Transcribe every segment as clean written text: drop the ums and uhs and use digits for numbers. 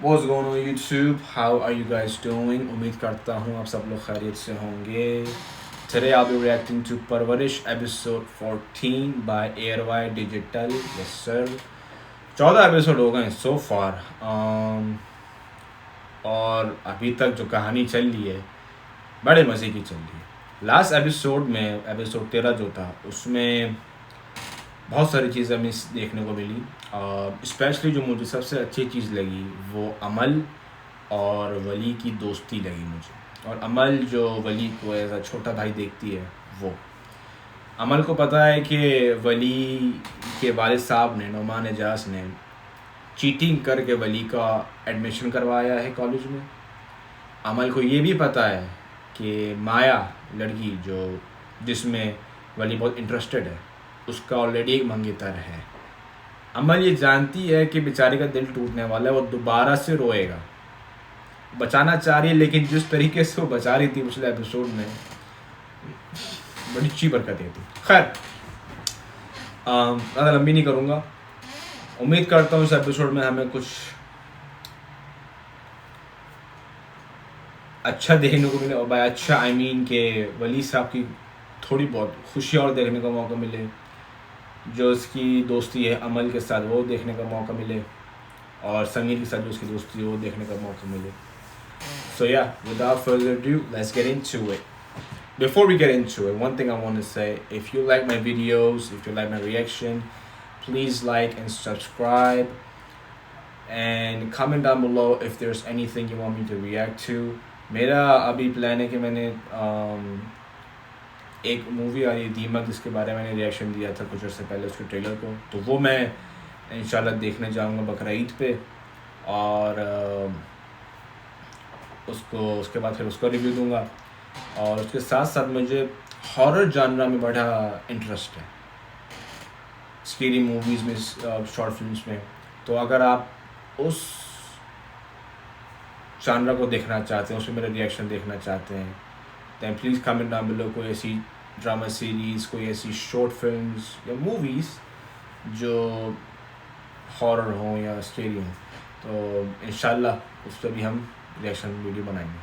What's going on YouTube? How are you guys doing? उम्मीद करता हूँ आप सब लोग खैरियत से होंगे. Today I'll be reacting to Parvarish episode 14 by Airway Digital. Yes sir. 14 episode हो गए so far. और अभी तक जो कहानी चल रही है बड़े मज़े की चल रही है. लास्ट एपिसोड में एपिसोड 13 जो था उसमें बहुत सारी चीज़ें हमें देखने को मिली. स्पेशली जो मुझे सबसे अच्छी चीज़ लगी वो अमल और वली की दोस्ती लगी मुझे. और अमल जो वली को एज अ छोटा भाई देखती है, वो अमल को पता है कि वली के वालिद साहब ने, नौमान एजाज ने चीटिंग करके वली का एडमिशन करवाया है कॉलेज में. अमल को ये भी पता है कि माया लड़की जो जिसमें वली बहुत इंटरेस्टेड है उसका ऑलरेडी एक मंगेतर है. अमल ये जानती है कि बेचारे का दिल टूटने वाला है, वो दोबारा से रोएगा. बचाना चाह रही है लेकिन जिस तरीके से वो बचा रही थी पिछले एपिसोड में बड़ी अच्छी बरकतें थी. खैर ज़्यादा लंबी नहीं करूँगा. उम्मीद करता हूँ इस एपिसोड में हमें कुछ अच्छा देखने को मिले. और भाई अच्छा आई मीन के वली साहब की थोड़ी बहुत खुशी और देखने का मौका मिले. जो उसकी दोस्ती है अमल के साथ वो देखने का मौका मिले. और समीर के साथ जो उसकी दोस्ती है वो देखने का मौका मिले. So yeah, without further ado, let's get into it. Before we get into it, one thing I want to say, if you like my videos, if you like my reaction, please like and subscribe. And comment down below if there's anything you want me to react to. मेरा अभी plan है कि मैंने एक movie आ रही है दीमक, जिसके बारे में मैंने रिएक्शन दिया था कुछ अर्से पहले उसके ट्रेलर को, तो वो मैं इंशाल्लाह देखने जाऊंगा बकरा ईद पे. और उसके बाद फिर उसका रिव्यू दूंगा. और उसके साथ साथ मुझे हॉरर जानरा में बड़ा इंटरेस्ट है, स्केरी मूवीज़ में, शॉर्ट फिल्म्स में. तो अगर आप उस जानरा को देखना चाहते हैं, उसमें मेरा रिएक्शन देखना चाहते हैं, then please comment down below कोई ऐसी ड्रामा सीरीज़, कोई ऐसी शॉर्ट फिल्म्स या मूवीज़ जो हॉरर हों या स्केरी हों. तो इंशाल्लाह उस पर भी हम रिएक्शन वीडियो बनाएंगे.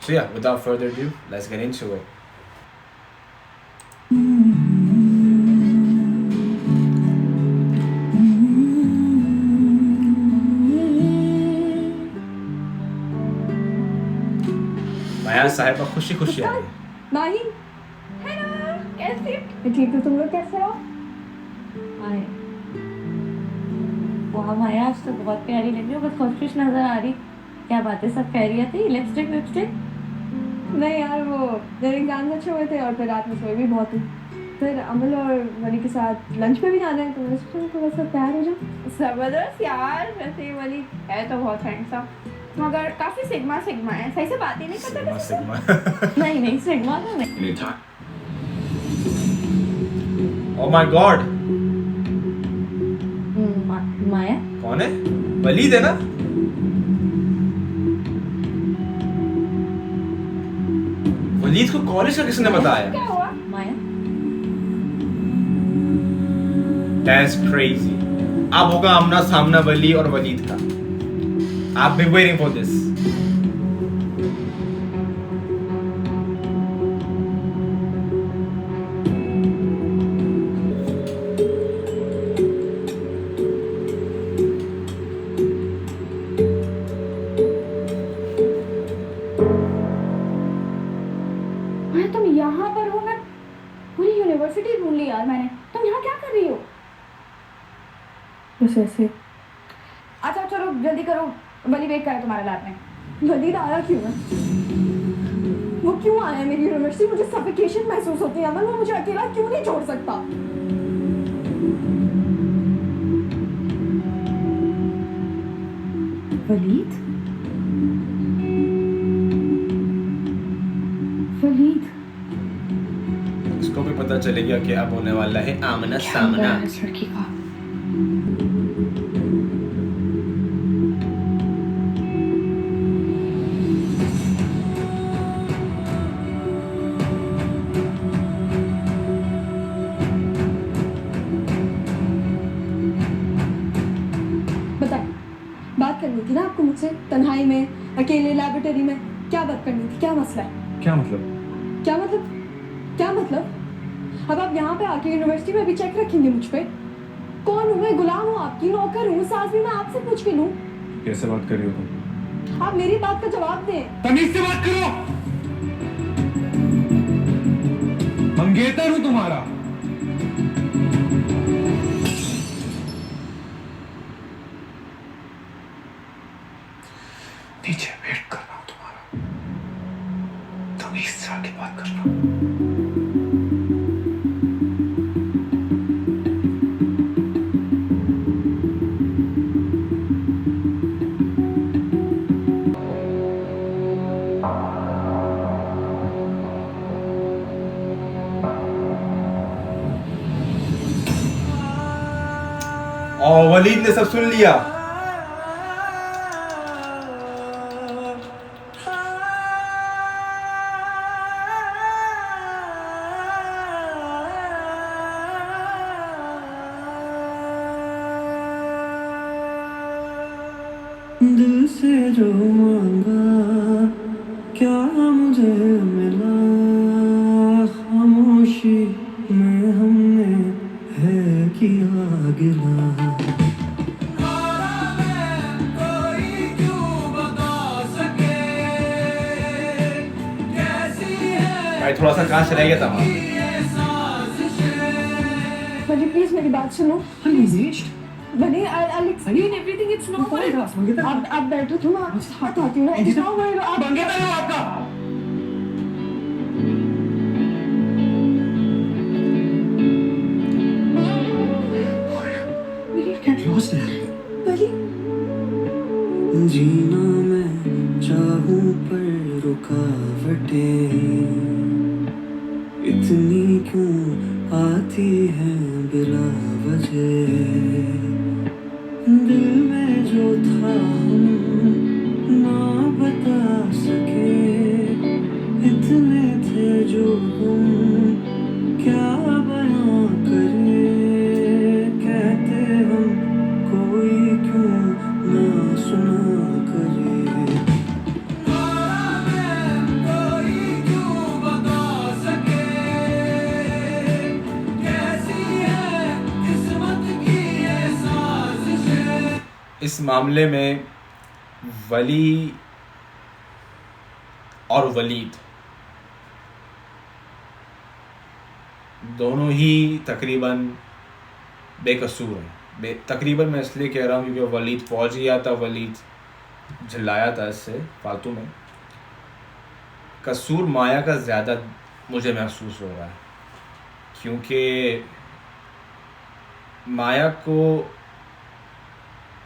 So yeah, without further ado, let's get into it. माया साहिबा खुशी खुशी आ रही है. माही, हेलो, कैसे? मैं ठीक हूँ, तुम लोग कैसे हो? हाय. वाह माया, आज तो बहुत प्यारी लग रही हो, बहुत खुश नजर आ रही. क्या बात है, सब खैरियत है? लिपस्टिक नहीं यार, वो मेरे एग्जाम अच्छे हुए थे और फिर रात में सोए भी बहुत हूँ. फिर अमल और वली के साथ लंच पे भी जाना है, तो मैं सोचा थोड़ा सा प्यार हो जाए. जबरदस्त यार. वैसे वाली है तो बहुत हैंडसम, मगर काफी सिग्मा है. सही से बात ही नहीं करता. सिग्मा नहीं सिग्मा तो नहीं. Oh my God. माया कौन है? वलीद है ना? वलीद को कॉलेज का किसने बताया? क्या हुआ? माया That's crazy. अब होगा आमना सामना वली और वलीद का. I've been waiting for this. तुम यहाँ पर हो? मैं पूरी यूनिवर्सिटी ढूंढ ली यार मैंने. तुम यहाँ क्या कर रही हो? बस ऐसे. अच्छा चलो जल्दी करो, वली वेट कर रहा है तुम्हारे लैब में. वलीद आया क्यों है? वो क्यों आया है मेरी यूनिवर्सिटी? मुझे सफोकेशन महसूस होती है. अमल वो मुझे अकेला क्यों नहीं छोड़ सकता? वलीद इसको भी पता चलेगा कि अब होने वाला है आमना सामना. लड़की का करनी थी ना आपको मुझसे, तन्हाई में, अकेले लैबोरेटरी में, क्या बात करनी थी, क्या मसला है? क्या मतलब? क्या मतलब? क्या मतलब? अब आप यहाँ पे आके यूनिवर्सिटी में भी चेक रखेंगे मुझ पे? कौन हूँ मैं? गुलाम हूँ आपकी, नौकर हूँ, सास भी मैं आपसे पूछ के लूँ? कैसे बात कर रही हो तुम? आप मेरी बात का जवाब दें। तमीज से बात करो। मंगेतर हूँ तुम्हारा। नीचे वेट कर रहा हूँ तुम्हारा। तमीज से आके बात करना। और वलीद ने सब सुन लिया। दिल से जो मांगा क्या मुझे मिला, खामोशी में हमने है किया गिला। भाई थोड़ा सा कांच रह गया था वहाँ। बनी प्लीज मेरी बात सुनो। बनी I'll explain everything, it's not आप बैठो, तुम आप हाथ आती हूँ ना, it's not worry, आप मंगेतर हूँ आपका। बनी जीना मैं चाहूं पर रुकावटें इतनी क्यों आती हैं बिला वजह। दिल में जो था हम ना बता सके, इतने थे जो हम क्या बयां करें। कहते हम कोई क्यों ना सुना करे। इस मामले में वली और वलीद दोनों ही तकरीबन बेकसूर हैं। तकरीबन मैं इसलिए कह रहा हूँ क्योंकि वलीद पहुँच गया था, वलीद झिल्लाया था इससे फालतू में। कसूर माया का ज़्यादा मुझे महसूस हो रहा है, क्योंकि माया को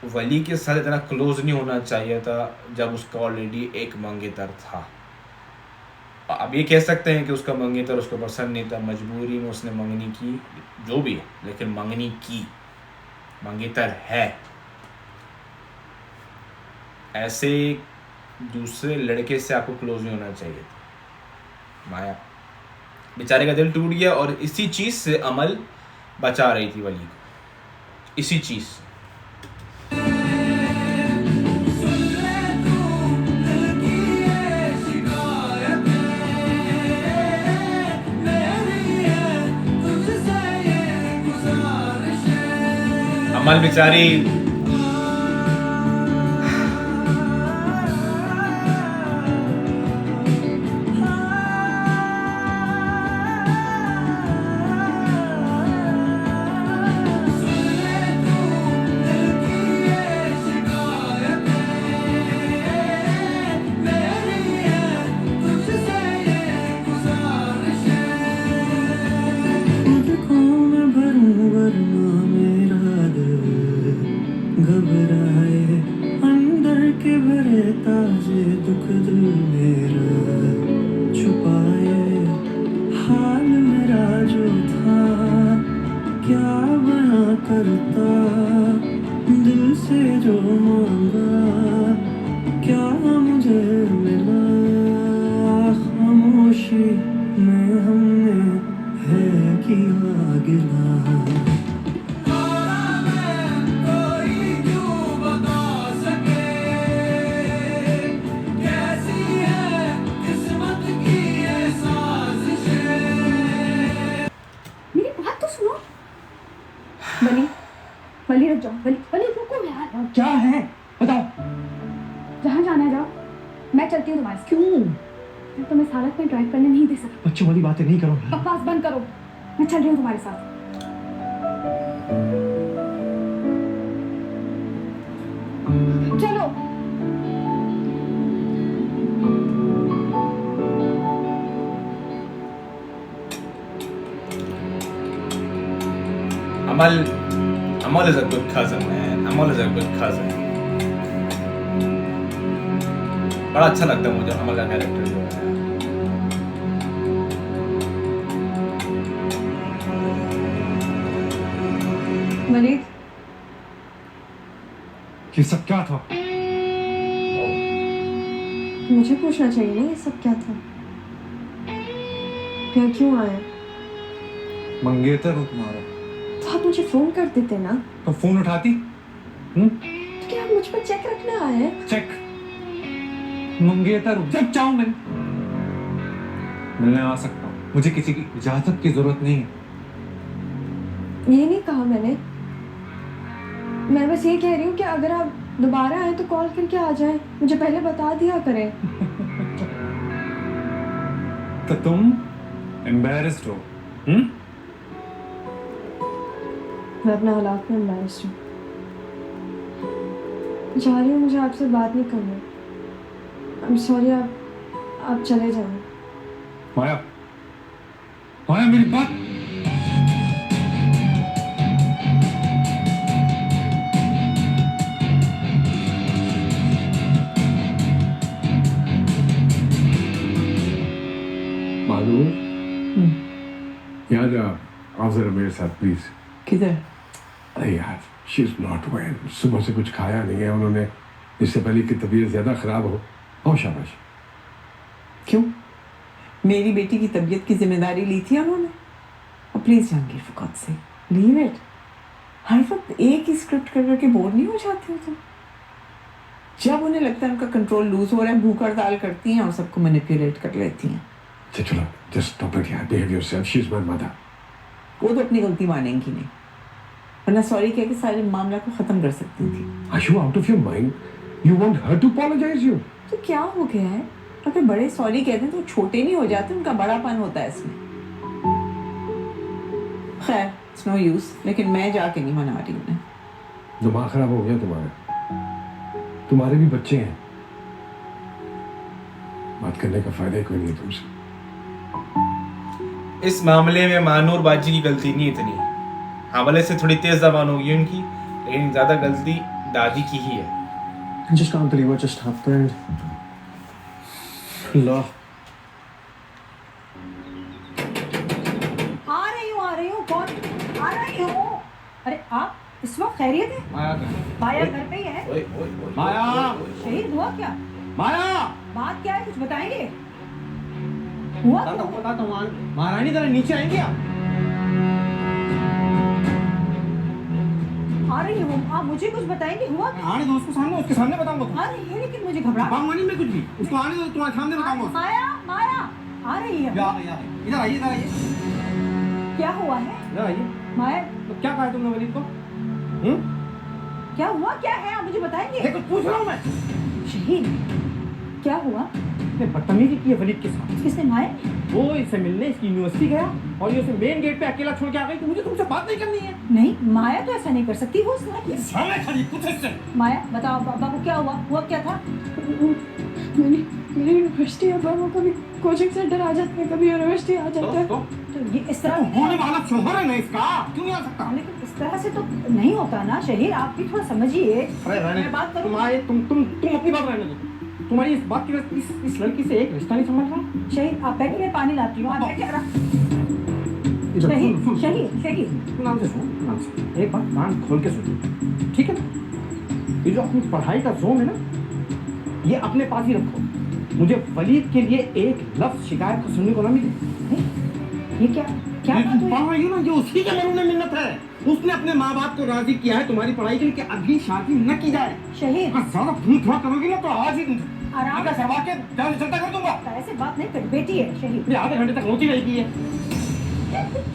वली के साथ इतना क्लोज नहीं होना चाहिए था जब उसका ऑलरेडी एक मंगेतर था। अब ये कह सकते हैं कि उसका मंगेतर उसको पसंद नहीं था, मजबूरी में उसने मंगनी की, जो भी है, लेकिन मंगनी की, मंगेतर है। ऐसे दूसरे लड़के से आपको क्लोज नहीं होना चाहिए था। माया बेचारे का दिल टूट गया और इसी चीज़ से अमल बचा रही थी वली को, इसी चीज़ से। अमल बेचारी खुद को मैं भरूं वरना मेरा दिल घबराए। अंदर के भरे ताजे दुख दिल मेरा छुपाए। हाल मेरा जो था क्या बयां करता, दिल से जो मांगा क्या मुझे मिला। खामोशी में हमने है किया गिला। जाना है जाओ, मैं चलती हूँ तुम्हारे साथ। क्यों? मैं तुम्हें इस हालत में ड्राइव करने नहीं दे सकती। बच्चों वाली बातें नहीं करो यार। बकवास बंद करो, मैं चल रही हूँ तुम्हारे साथ। चलो। Amal is a good cousin, man. Amal is a good cousin. बड़ा अच्छा लगता है मुझे अमल का कैरेक्टर जो है। वलीद, ये सब क्या था? मुझे पूछना चाहिए ना ये सब क्या था? यहाँ क्यों आए? मंगेतर हो तुम्हारा। तो आप मुझे फोन कर देते ना। तो फोन उठाती? तो क्या आप मुझ पर चेक रखने आए हैं? चेक मंगेतर हूँ, जब चाहूं मैं मिलने आ सकता हूँ। मुझे किसी की इजाजत की जरूरत नहीं है। ये नहीं कहा मैंने। मैं बस ये कह रही हूँ कि अगर आप दोबारा आए तो कॉल करके आ जाएं। मुझे पहले बता दिया करें। तो तुम एम्बैरेस्ड हो? मैं अपने हालात में एम्बैरेस्ड हूँ। चाह रही हूँ मुझे आपसे बात नहीं करनी। आई एम सॉरी, आप चले जाएं। माया, माया मेरी बात। मालू, यार आओ जरा मेरे साथ प्लीज। किधर? अरे यार शी इज नॉट वेल, सुबह से कुछ खाया नहीं है उन्होंने, इससे पहले की तबीयत ज्यादा खराब हो। आओ शाबाश। क्यों? मेरी बेटी की तबीयत की जिम्मेदारी ली थी उन्होंने? और प्लीज जहांगीर, फॉर गॉड से लीव इट। हर वक्त एक ही स्क्रिप्ट कर करके बोर नहीं हो जाती हो तुम? जब उन्हें लगता है उनका कंट्रोल लूज हो रहा है, भूख हड़ताल करती हैं और सबको मैनिपुलेट कर लेती हैं। चलो जस्ट स्टॉप इट यार, behave yourself, she is my mother. वो तो अपनी गलती मानेंगी नहीं, वरना सॉरी कह के सारे मामला को खत्म कर सकती थी। Are you out of your mind? You want her to apologize you? तो क्या हो गया है? अगर बड़े सॉरी कहते हैं तो छोटे नहीं हो जाते, उनका बड़ापन होता है इसमें। खैर इट्स नो यूज, लेकिन मैं जाके नहीं मना रही उन्हें। दिमाग खराब हो गया तुम्हारा? तुम्हारे भी बच्चे हैं, बात करने का फायदा ही कोई नहीं है तुमसे। इस मामले में मानूर बाजी की गलती नहीं इतनी, हमले से थोड़ी तेज जबान होगी उनकी, लेकिन ज्यादा गलती दादी की ही है। Just can't believe what just happened. Allah. आ रही हूँ, कौन? आ रही हूँ। अरे आप इस वक्त खैरियत है? माया घर पे ही है? ओए ओए ओए माया! शहीद हुआ क्या? माया! बात क्या है, कुछ बताएंगे? हुआ क्या? बताता हूँ। महारानी जरा नीचे आएंगे आप? आ रही हूँ, आप मुझे कुछ बताएंगे, हुआ क्या? आने दो उसको सामने, उसके सामने बताऊंगा। आ रही है लेकिन मुझे घबराहट। बताऊंगा नहीं मैं कुछ भी, उसको आने दो, तुम्हारे सामने बताऊंगा। माया, माया आ रही है। इधर आइए, इधर आइए, क्या हुआ है? इधर आइए। माया तो क्या कहा तुमने वलीद को? क्या हुआ, क्या है, आप मुझे बताएंगे? देखो पूछ रहा हूँ मैं। शहीद क्या हुआ? ने बदतमीजी की है वलीद के साथ। किसने? माया? वो इससे मिलने इसकी यूनिवर्सिटी गया और ये उसे मेन गेट पे अकेला छोड़ के आ गई, तो मुझे तुमसे बात नहीं करनी है। नहीं, माया तो ऐसा नहीं कर सकती, वो उसने सामने खड़ी पूछ इससे। माया बताओ, बाबा को क्या हुआ क्या था? मेरी यूनिवर्सिटी अब वो कभी कोचिंग सेंटर आ जाते हैं, कभी यूनिवर्सिटी आ जाता है। तो ये इस तरह होने वाला शोहर है ना इसका, क्यों नहीं आ सकता? लेकिन इस तरह से तो नहीं होता ना शहीर, आप भी थोड़ा समझिए। अरे रहने मैं बात करूं? तुम अपनी बात रहने दो। तुम्हारी इस बात की इस लड़की से एक रिश्ता नहीं समझ रहा। शहीद आप बैठिए, मैं पानी लाती हूँ, आप बैठिए। इधर शहीद सुन, शहीद शहीद नाम से सुन, नाम से एक बात कान खोल के सुन, ठीक है ना? ये जो अपनी पढ़ाई का जोम है ना, ये अपने पास ही रखो। मुझे वलीद के लिए एक लफ्ज शिकायत को सुनने को ना मिले। ये क्या क्या बात हुई? ये ना, ये उसी के मन में मिन्नत है। उसने अपने माँ बाप को राजी किया है तुम्हारी पढ़ाई के लिए कि अभी शादी न की जाए। शहीद अगर ज्यादा खून खराब करोगी ना तो आज ही आराम आगे सरवा के जान चलता कर दूंगा। ऐसे बात नहीं कर, बेटी है शहीद। ये आधे घंटे तक रोती रहेगी है।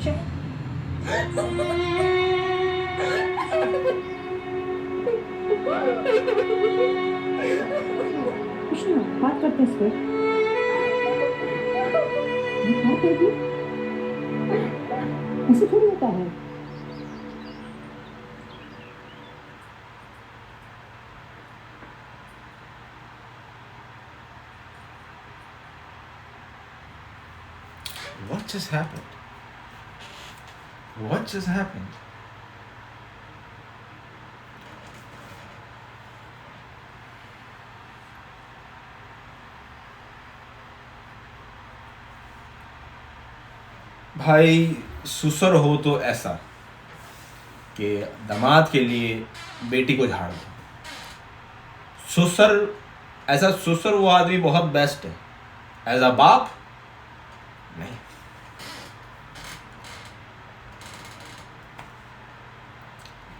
शहीद बात करते इस पे। क्या कहती? ऐसे थोड़ी होता है। What just happened? What just happened? भाई ससुर हो तो ऐसा कि दामाद के लिए बेटी को झाड़ दो। ससुर ऐसा ससुर वो आदमी बहुत बेस्ट है, एज अ बाप नहीं।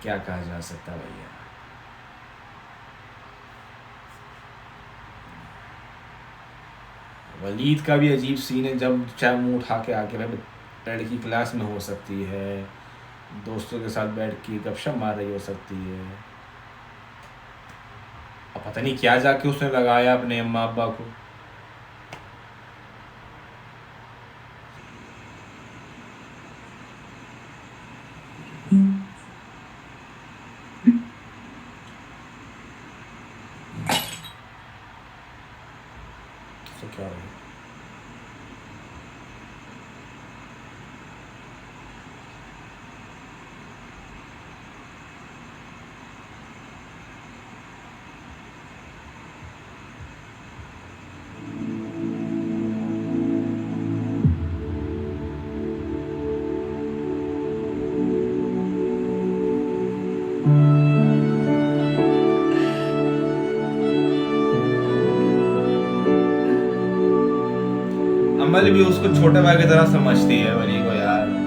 क्या कहा जा सकता भैया। वलीद का भी अजीब सीन है, जब चाहे मुंह उठा के आके भाई लड़की क्लास में हो सकती है, दोस्तों के साथ बैठ के गपशप मार रही हो सकती है, अब पता नहीं क्या जाके उसने लगाया अपने अम्मा अब्बा को। तो क्या हो गया? अमल भी उसको छोटे भाई की तरह समझती है वली को यार।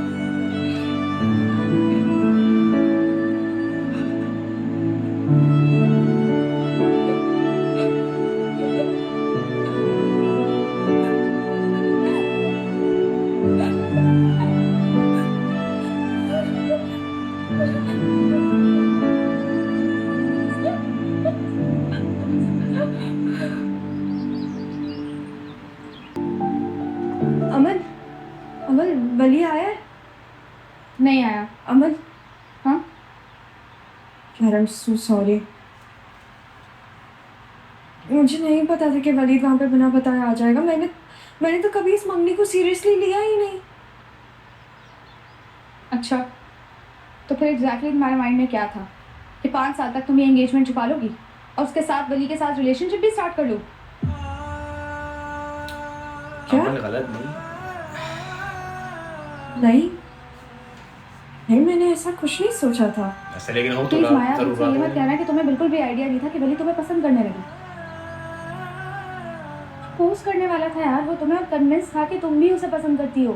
अमन, अमन वली आया है? नहीं आया। अमन, हाँ यार आई एम सो सॉरी। मुझे नहीं पता था कि वलीद वहाँ पे बिना बताए आ जाएगा। मैंने तो कभी इस मंगनी को सीरियसली लिया ही नहीं। अच्छा, तो फिर एग्जैक्टली तुम्हारे माइंड में क्या था कि 5 साल तक तुम ये एंगेजमेंट छुपा लोगी और उसके साथ वली के साथ रिलेशनशिप भी स्टार्ट कर लो? क्या? अमल गलत नहीं। नहीं, मैंने ऐसा कुछ नहीं सोचा था। ऐसा लेकिन हो तो प्लीज माया, जरूर मुझसे ये मत कहना कि तुम्हें बिल्कुल भी आइडिया नहीं था कि वली तुम्हें पसंद करने लगी। फोर्स करने वाला था यार वो तुम्हें, और कन्विंस था कि तुम भी उसे पसंद करती हो।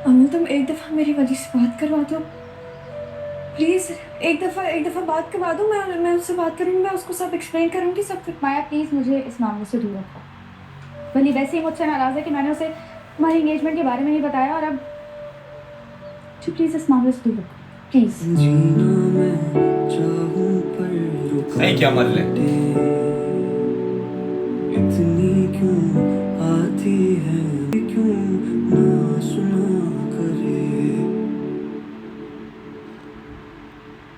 अमल तुम एक दफा मेरी वली से बात करवा दो प्लीज। एक दफा बात करवा दो। मैं उससे बात करूंगी, मैं उसको सब एक्सप्लेन करूंगी सब कुछ। माया प्लीज मुझे इस मामले से दूर रखो। वली वैसे ही मुझसे नाराज है कि मैंने उसे तुम्हारी एंगेजमेंट के बारे में नहीं बताया, और अब प्लीज इस मामले से दूर रखो प्लीज। जीना मैं चाहूं पर नहीं क्या मल ले। इतनी क्यों आती है, क्यों ना सुना करे।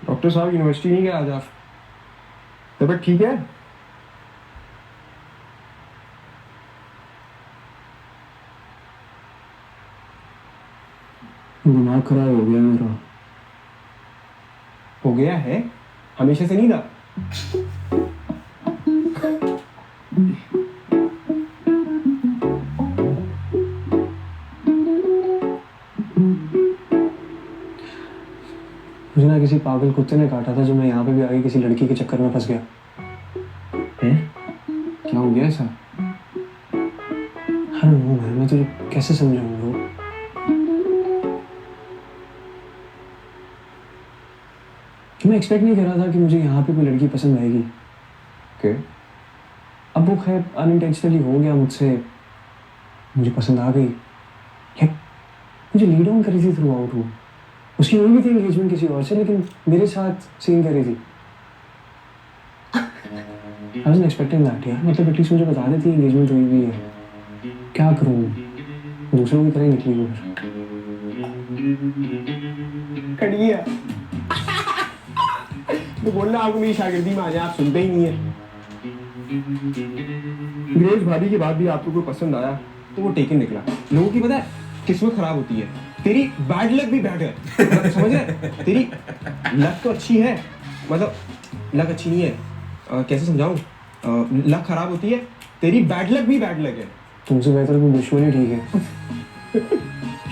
डॉक्टर साहब यूनिवर्सिटी नहीं गए आज आप? तबीयत ठीक है? दिमाग खराब हो गया मेरा। हो गया है? हमेशा से नहीं था। मुझे ना किसी पागल कुत्ते ने काटा था, जो मैं यहाँ पे भी आगे किसी लड़की के चक्कर में फंस गया। हैं? क्या हो गया ऐसा? हाँ मैं तुझे कैसे समझाऊंगा? मैं एक्सपेक्ट नहीं कर रहा था कि मुझे यहाँ पे कोई लड़की पसंद आएगी। ओके। अब वो खैर अनइंटेंशनली हो गया मुझसे, मुझे पसंद आ गई। मुझे लीड ऑन करी थी थ्रू आउट वो। उसकी हुई भी थी एंगेजमेंट किसी और से, लेकिन मेरे साथ सीन कर रही थी। आई वाज़न्ट एक्सपेक्टिंग दैट यार, मतलब एटलीस्ट मुझे बता देती एंगेजमेंट हुई भी है। क्या करूँ, दूसरों की तरह ही निकली वो फिर। कट गया। तो बोलना आपको मेरी शागिर्दी में आ जाए, आप सुनते ही नहीं है। ग्रेस भाभी की बात भी आपको कोई पसंद आया तो वो टेकन निकला। लोगों की पता है किस्मत खराब होती है, तेरी बैड लक भी बैड है। समझ रहे? तेरी लक तो अच्छी है, मतलब लक अच्छी नहीं है, कैसे समझाऊं? लक खराब होती है, तेरी बैड लक भी बैड लक है। तुमसे बेहतर कोई दुश्मनी ठीक है।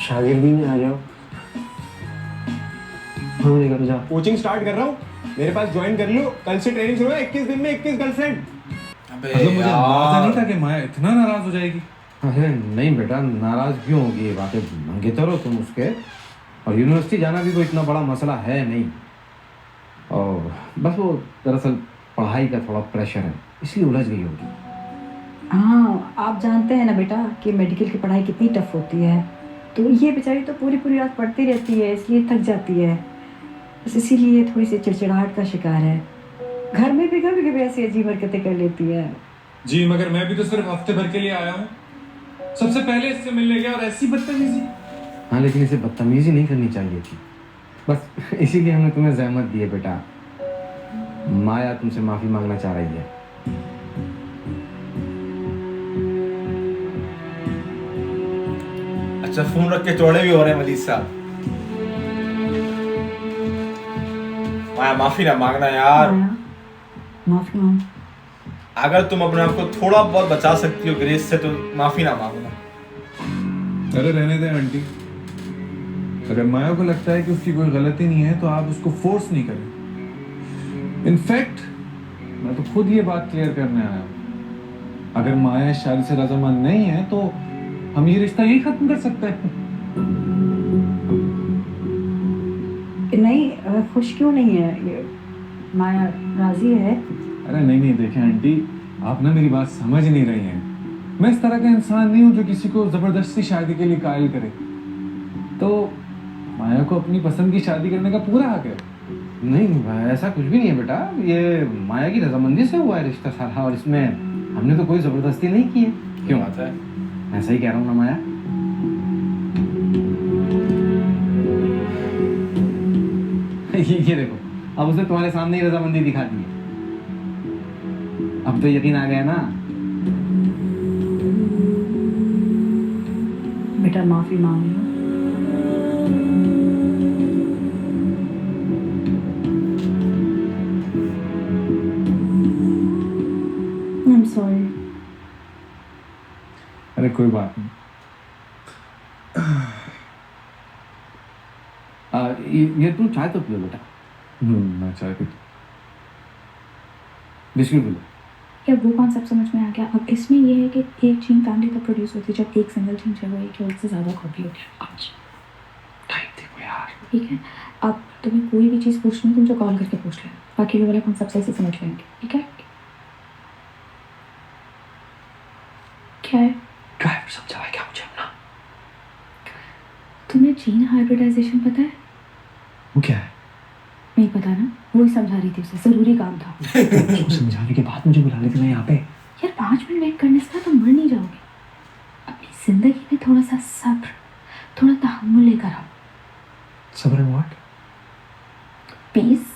शागिर्दी में आ जाओ। हाँ नहीं करो, जा। कोचिंग स्टार्ट कर रहा हूँ, मेरे पास ज्वाइन कर लो, कल से ट्रेनिंग शुरू है। 21 दिन में 21 गर्लफ्रेंड। अबे मुझे अंदाजा नहीं था कि माया इतना नाराज हो जाएगी। अरे नहीं बेटा, नाराज क्यों होगी? बातें मंगेतर हो तुम उसके, और यूनिवर्सिटी जाना भी कोई इतना बड़ा मसला है नहीं। और बस वो दरअसल पढ़ाई का थोड़ा प्रेशर है, इसलिए उलझ गई होगी। हाँ, आप जानते हैं ना बेटा कि मेडिकल की पढ़ाई कितनी टफ होती है, तो ये बेचारी तो पूरी पूरी रात पढ़ती रहती है, इसलिए थक जाती है। बस इसीलिए थोड़ी सी चिड़चिड़ाहट का शिकार है। घर में भी कभी कभी ऐसी अजीब हरकतें कर लेती है। जी मगर मैं भी तो सिर्फ हफ्ते भर के लिए आया हूँ, सबसे पहले इससे मिलने गया और ऐसी बदतमीजी। हाँ लेकिन इसे बदतमीजी नहीं करनी चाहिए थी, बस इसीलिए हमने तुम्हें जहमत दी है बेटा। माया तुमसे माफी मांगना चाह रही है। अच्छा फोन रख के चौड़े भी हो रहे हैं वलीद साहब। माया माफी ना मांगना यार। माफी मांग। अगर तुम अपने आप को थोड़ा बहुत बचा सकती हो ग्रेस से तो माफी ना मांगना। अरे रहने दें आंटी, अगर माया को लगता है कि उसकी कोई गलती नहीं है तो आप उसको फोर्स नहीं करें। इनफैक्ट मैं तो खुद ये बात क्लियर करने आया हूँ, अगर माया इस शादी से रजामंद नहीं है तो हम ये रिश्ता यही खत्म कर सकते हैं। नहीं, खुश क्यों नहीं है ये? माया राजी है। अरे नहीं देखें आंटी, आप ना मेरी बात समझ नहीं रही हैं। मैं इस तरह का इंसान नहीं हूँ जो किसी को जबरदस्ती शादी के लिए कायल करे। तो माया को अपनी पसंद की शादी करने का पूरा हक है। नहीं ऐसा कुछ भी नहीं है बेटा, ये माया की रजामंदी से हुआ है रिश्ता सारा, और इसमें हमने तो कोई जबरदस्ती नहीं की है। क्यों बात है? ऐसा ही कह रहा हूँ ना माया। ये देखो, अब उसने तुम्हारे सामने ही रजामंदी दिखा दी है। अब तो यकीन आ गया ना? बेटा माफी मांग लो। I'm sorry. अरे कोई बात नहीं। ये तुम चाय तो पियो बेटा। मैं चाय पीता। बिस्किट भी लो। क्या वो कॉन्सेप्ट समझ में आ गया? अब इसमें ये है कि एक जीन फैमिली तक प्रोड्यूस होती है, जब एक सिंगल जीन जो है एक या उससे ज़्यादा कॉपी होती है। आज टाइम देखो यार। ठीक है, अब तुम्हें कोई भी चीज़ पूछनी है तुमसे कॉल करके पूछ लेना, बाकी लोग वाला कॉन्सेप्ट सही से समझ लेंगे। ठीक है? क्या है? ड्राइवर समझा है क्या मुझे अपना? तुम्हें जीन हाइब्रिडाइजेशन पता है? वो क्या है? नहीं पता ना, वही समझा रही थी उसे, ज़रूरी काम था। तो समझाने के बाद मुझे बुला लेते ना यहाँ पे। यार 5 मिनट वेट करने से ना तुम मर नहीं जाओगे। अपनी ज़िंदगी में थोड़ा सा सब्र, थोड़ा तहम्मुल लेकर आओ। सब्र and what? Peace,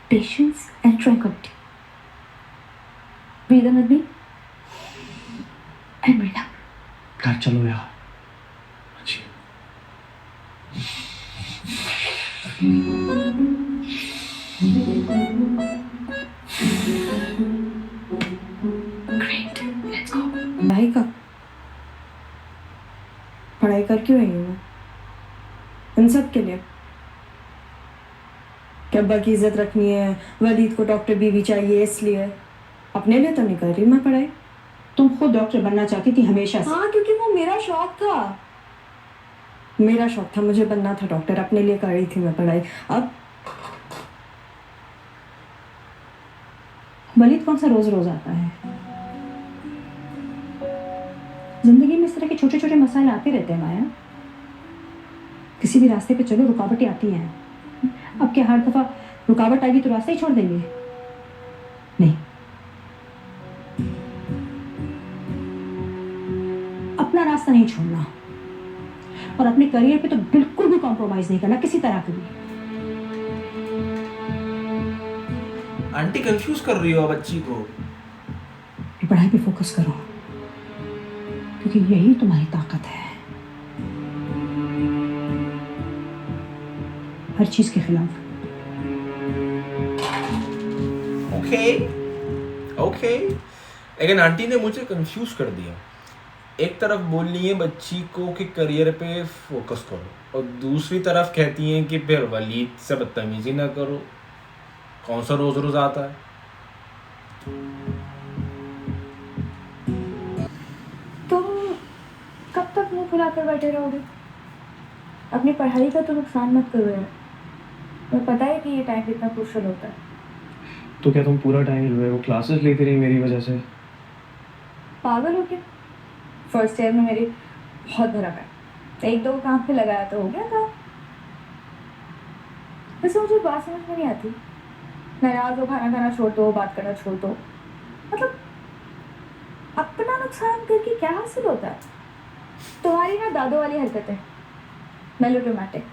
patience and tranquility. Breathe in with me and breathe out. घर चलो यार। जी। Great, let's go. पढ़ाई का पढ़ाई कर क्यों रही हूँ? इन सब के लिए कि अब्बा की इज्जत रखनी है, वलीद को डॉक्टर बीवी चाहिए, इसलिए। अपने लिए तो नहीं कर रही मैं पढ़ाई। तुम खुद डॉक्टर बनना चाहती थी हमेशा से। हाँ, क्योंकि वो मेरा शौक था। मेरा शौक था, मुझे बनना था डॉक्टर, अपने लिए कर रही थी मैं पढ़ाई। अब वलीद कौन सा रोज रोज आता है? जिंदगी में इस तरह के छोटे छोटे मसाइल आते रहते हैं माया। किसी किसी भी रास्ते पे चलो रुकावटें आती हैं। अब क्या हर दफ़ा रुकावट आएगी तो रास्ता ही छोड़ देंगे? नहीं, अपना रास्ता नहीं छोड़ना और अपने करियर पे तो बिल्कुल भी कॉम्प्रोमाइज नहीं करना किसी तरह का भी। आंटी कंफ्यूज कर रही हो बच्ची को। पढ़ाई पे फोकस करो क्योंकि यही तुम्हारी ताकत है, हर चीज के खिलाफ। ओके लेकिन आंटी ने मुझे कंफ्यूज कर दिया। एक तरफ बोल रही है बच्ची को कि करियर पे फोकस करो और दूसरी तरफ कहती हैं कि फिर वलीद से बदतमीजी ना करो। कौन सा रोज रोज आता है? तुम कब तक मुंह फुलाकर बैठे रहोगे? अपनी पढ़ाई का तो नुकसान मत करो यार। तुम्हें पता है कि ये टाइम कितना क्रूशियल होता है। तो क्या तुम पूरा टाइम जो है वो क्लासेस लेती रही मेरी वजह से? पागल हो क्या? फर्स्ट ईयर में मेरी बहुत भरा है, एक दो काम पे लगाया तो हो गया था। वैसे मुझे बात समझ में नहीं आती, नाराज हो खाना खाना छोड़ दो, बात करना छोड़ दो, मतलब अपना नुकसान करके क्या हासिल होता है? तुम्हारी ना दादो वाली हरकत है, मेलोड्रामेटिक।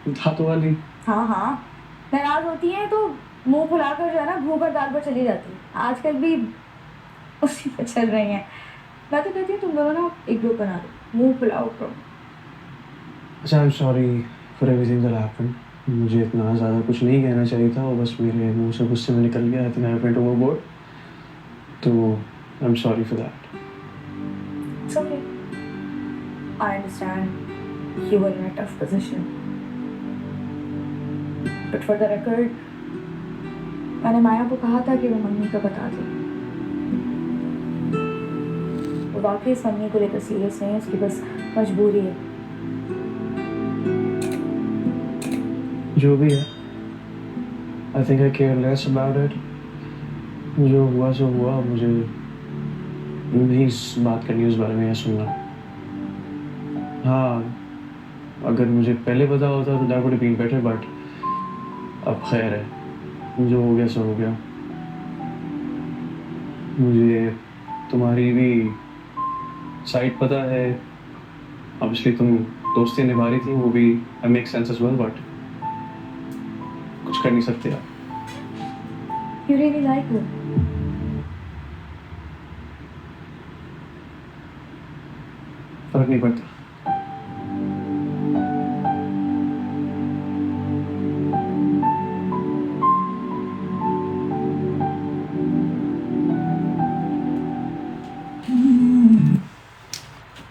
दादो वाली? हाँ हाँ, नाराज होती है तो मुंह फुलाकर जो है ना घूकर दाल पर चली जाती है। आजकल भी उसी पर चल रही हैं। मैं तो कहती हूँ तुम दोनों ना एक ग्रुप बना दो, मुंह फुलाओ करो। अच्छा, आई am sorry for everything that happened. मुझे इतना ज़्यादा कुछ नहीं कहना चाहिए था, वो बस मेरे मुंह से गुस्से में निकल गया। I think I went overboard, तो I am sorry for that. It's okay. I understand you were in a tough position. But for the record, मैंने माया को कहा था कि वो मम्मी को बता दे। वो वाकई इस मम्मी को लेकर सीरियस नहीं है, उसकी बस मजबूरी है। जो भी है, आई think I care less about it. जो हुआ सो हुआ, मुझे नहीं बात करनी उस बारे में या सुनना। हाँ, अगर मुझे पहले पता होता तो that would have been better, but अब खैर है, जो हो गया सो हो गया। मुझे तुम्हारी भी साइड पता है, ऑब्वियसली तुम दोस्ती निभा रही थी, वो भी I make sense as well, but कुछ कर नहीं सकते आप। You really like her. फर्क नहीं पड़ता।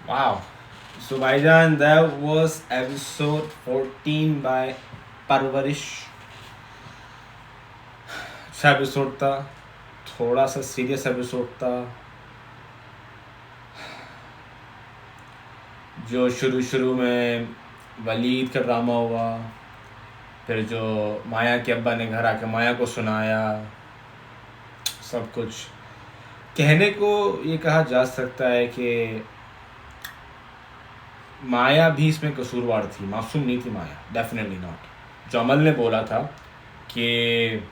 Wow. So भाईजान, that was episode 14 by परवरिश। अच्छा एपिसोड था, थोड़ा सा सीरियस एपिसोड था। जो शुरू में वलीद का ड्रामा हुआ, फिर जो माया के अब्बा ने घर आके माया को सुनाया, सब कुछ कहने को ये कहा जा सकता है कि माया भी इसमें कसूरवार थी, मासूम नहीं थी माया, डेफिनेटली नॉट। जो अमल ने बोला था कि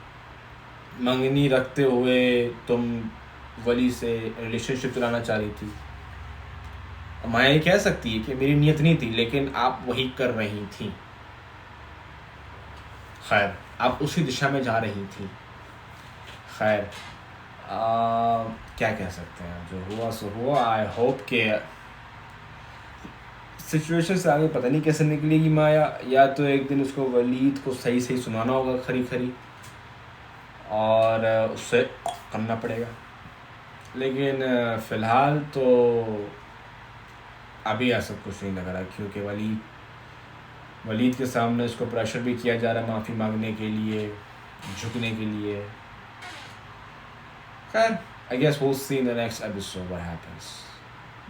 मंगनी रखते हुए तुम वली से रिलेशनशिप चलाना चाह रही थी, माया ये कह सकती है कि मेरी नीयत नहीं थी, लेकिन आप वही कर रही थी। खैर, आप उसी दिशा में जा रही थी। खैर, क्या कह सकते हैं, जो हुआ सो हुआ। आई होप के सिचुएशन से आगे पता नहीं कैसे निकलेगी माया, या तो एक दिन उसको वलीद को सही सही सुनाना होगा खरी और उससे करना पड़ेगा। लेकिन फ़िलहाल तो अभी ऐसा कुछ नहीं लग रहा, क्योंकि वलीद के सामने उसको प्रेशर भी किया जा रहा है माफ़ी मांगने के लिए, झुकने के लिए। खैर, I guess we'll see in the next episode what happens.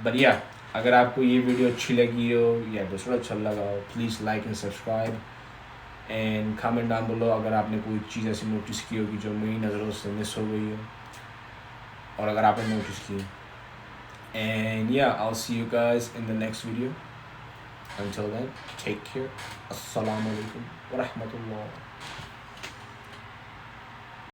But yeah, अगर आपको ये वीडियो अच्छी लगी हो या एपिसोड अच्छा लगा हो, please like and subscribe and comment down below अगर आपने कोई चीज़ ऐसी नोटिस की होगी जो मेरी नज़रों से मिस हो गई हो, और अगर आपने नोटिस की। एंड या, I'll see you guys in the next video. Until then, take care. Assalamu alaikum wa rahmatullah.